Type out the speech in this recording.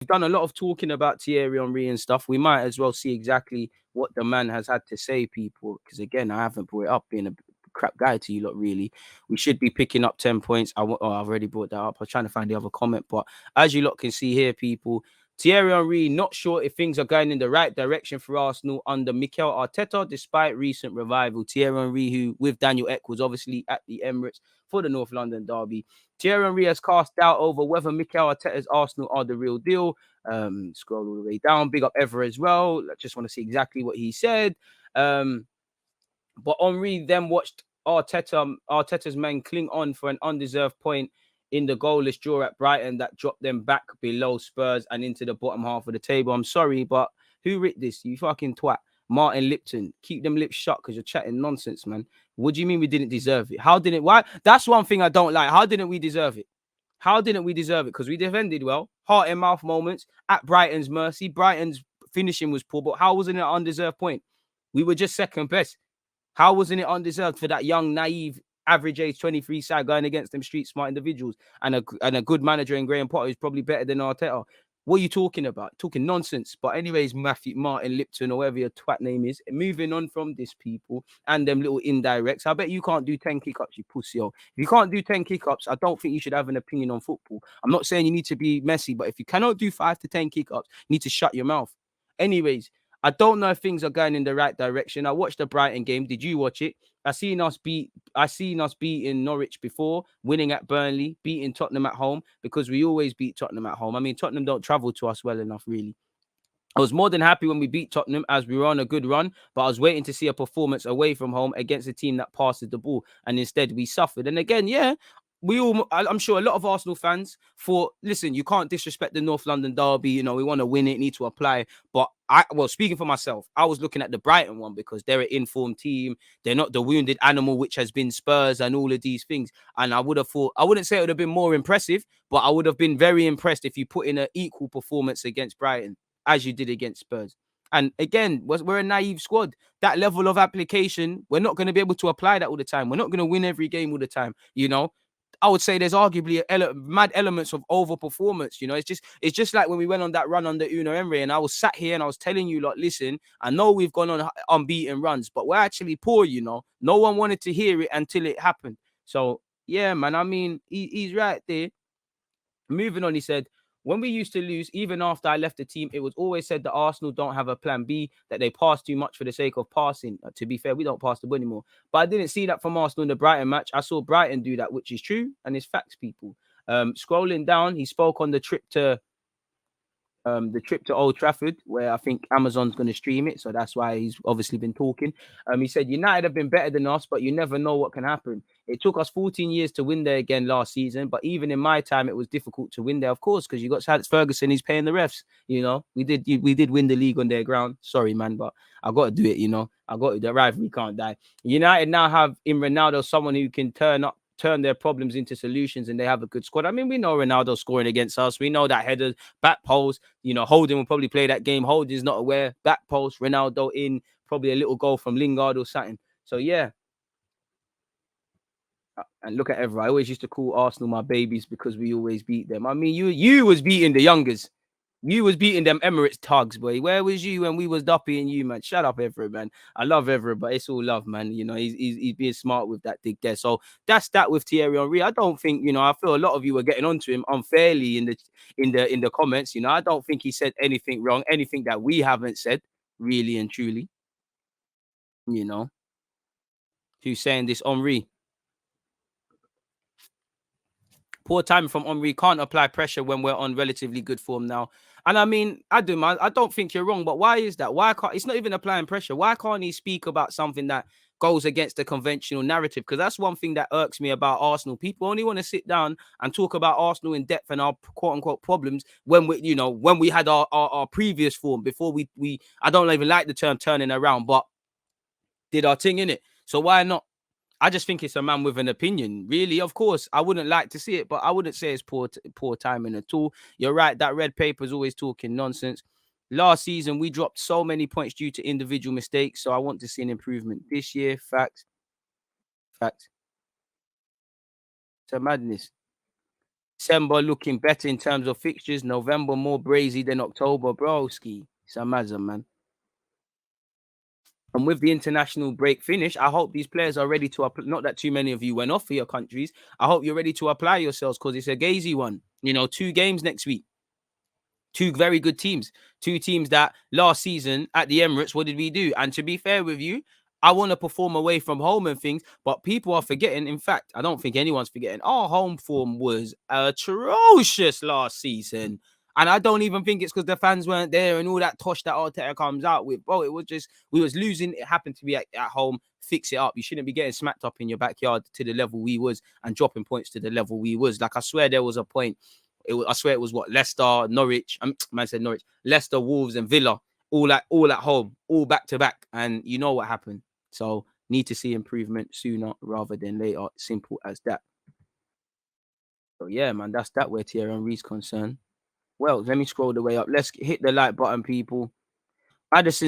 done a lot of talking about Thierry Henry and stuff. We might as well see exactly what the man has had to say, people. Because again, I haven't brought it up being a crap guy to you lot, really. We should be picking up 10 points. I've already brought that up. I was trying to find the other comment. But as you lot can see here, people, Thierry Henry not sure if things are going in the right direction for Arsenal under Mikel Arteta, despite recent revival. Thierry Henry, who with Daniel Ek was obviously at the Emirates for the North London derby. Thierry Henry has cast doubt over whether Mikel Arteta's Arsenal are the real deal. Scroll all the way down. Big up Ever as well. I just want to see exactly what he said. But Henry then watched Arteta's men cling on for an undeserved point in the goalless draw at Brighton that dropped them back below Spurs and into the bottom half of the table. I'm sorry, but who writ this? You fucking twat. Martin Lipton. Keep them lips shut because you're chatting nonsense, man. What do you mean we didn't deserve it? How didn't why? That's one thing I don't like. How didn't we deserve it? How didn't we deserve it? Because we defended well, heart and mouth moments at Brighton's mercy. Brighton's finishing was poor, but how wasn't it an undeserved point? We were just second best. How wasn't it undeserved for that young, naive, average age 23 side going against them street smart individuals and a good manager in Graham Potter who's probably better than Arteta? What are you talking about? Talking nonsense. But anyways, Matthew Martin Lipton or whatever your twat name is, moving on from this, people, and them little indirects. I bet you can't do 10 kick-ups, you pussy. If you can't do 10 kick-ups, I don't think you should have an opinion on football. I'm not saying you need to be messy, but if you cannot do 5 to 10 kick-ups, you need to shut your mouth. Anyways, I don't know if things are going in the right direction. I watched the Brighton game. Did you watch it? I seen us beating Norwich before, winning at Burnley, beating Tottenham at home, because we always beat Tottenham at home. I mean, Tottenham don't travel to us well enough, really. I was more than happy when we beat Tottenham as we were on a good run, but I was waiting to see a performance away from home against a team that passes the ball, and instead we suffered. And again, yeah, I'm sure a lot of Arsenal fans thought, listen, you can't disrespect the North London derby. You know, we want to win it, need to apply. But speaking for myself, I was looking at the Brighton one because they're an informed team. They're not the wounded animal, which has been Spurs and all of these things. And I would have thought, I wouldn't say it would have been more impressive, but I would have been very impressed if you put in an equal performance against Brighton as you did against Spurs. And again, we're a naive squad. That level of application, we're not going to be able to apply that all the time. We're not going to win every game all the time. You know, I would say there's arguably mad elements of overperformance. You know, it's just like when we went on that run under Unai Emery, and I was sat here and I was telling you, like, listen, I know we've gone on unbeaten runs, but we're actually poor. You know, no one wanted to hear it until it happened. So yeah, man. I mean, he's right there. Moving on, he said, when we used to lose, even after I left the team, it was always said that Arsenal don't have a plan B, that they pass too much for the sake of passing. To be fair, we don't pass the ball anymore. But I didn't see that from Arsenal in the Brighton match. I saw Brighton do that, which is true, and it's facts, people. Scrolling down, he spoke on the trip to Old Trafford, where I think Amazon's going to stream it. So that's why he's obviously been talking. He said, United have been better than us, but you never know what can happen. It took us 14 years to win there again last season, but even in my time, it was difficult to win there, of course, because you got Alex Ferguson, he's paying the refs. You know, we did win the league on their ground. Sorry, man, but I got to do it. You know, I got to. The rivalry can't die. United now have in Ronaldo someone who can turn their problems into solutions, and they have a good squad. I mean, we know Ronaldo scoring against us. We know that headers, back post. You know, Holding will probably play that game. Holding's not aware. Back post, Ronaldo in, probably a little goal from Lingard or something. So yeah. And look at Ever. I always used to call Arsenal my babies because we always beat them. I mean, you was beating the youngers. You was beating them Emirates tugs, boy. Where was you when we was duppy and you, man? Shut up, Everett, man. I love Everett, but it's all love, man. You know, he's being smart with that dig there. So that's that with Thierry Henry. I don't think, you know, I feel a lot of you were getting onto him unfairly in the comments. You know, I don't think he said anything wrong, anything that we haven't said, really and truly. You know, who's saying this? Henry. Poor timing from Henry. Can't apply pressure when we're on relatively good form now. And I mean, I don't think you're wrong, but why is that? Why can't it's not even applying pressure? Why can't he speak about something that goes against the conventional narrative? Because that's one thing that irks me about Arsenal. People only want to sit down and talk about Arsenal in depth and our quote unquote problems when we had our previous form before we I don't even like the term turning around, but did our thing in it. So why not? I just think it's a man with an opinion. Really, of course, I wouldn't like to see it, but I wouldn't say it's poor timing at all. You're right. That red paper is always talking nonsense. Last season, we dropped so many points due to individual mistakes. So I want to see an improvement this year. Facts. Facts. It's a madness. December looking better in terms of fixtures. November more brazy than October, broski. It's amazing, man. And with the international break finish, I hope these players are ready to apply. Not that too many of you went off for your countries. I hope you're ready to apply yourselves because it's a gazy one. 2 games next week. Two very good teams. Two teams that last season at the Emirates, what did we do? And to be fair with you, I want to perform away from home and things, but people are forgetting. In fact, I don't think anyone's forgetting. Our home form was atrocious last season. And I don't even think it's because the fans weren't there and all that tosh that Arteta comes out with. Bro, it was just, we was losing. It happened to be at home. Fix it up. You shouldn't be getting smacked up in your backyard to the level we was and dropping points to the level we was. Like, I swear there was a point I swear it was what Leicester, Norwich. Man said Norwich, Leicester, Wolves, and Villa, all at home, all back to back, and you know what happened. So need to see improvement sooner rather than later. Simple as that. So yeah, man, that's that where Thierry Henry's concerned. Well, let me scroll the way up. Let's hit the like button, people. Addison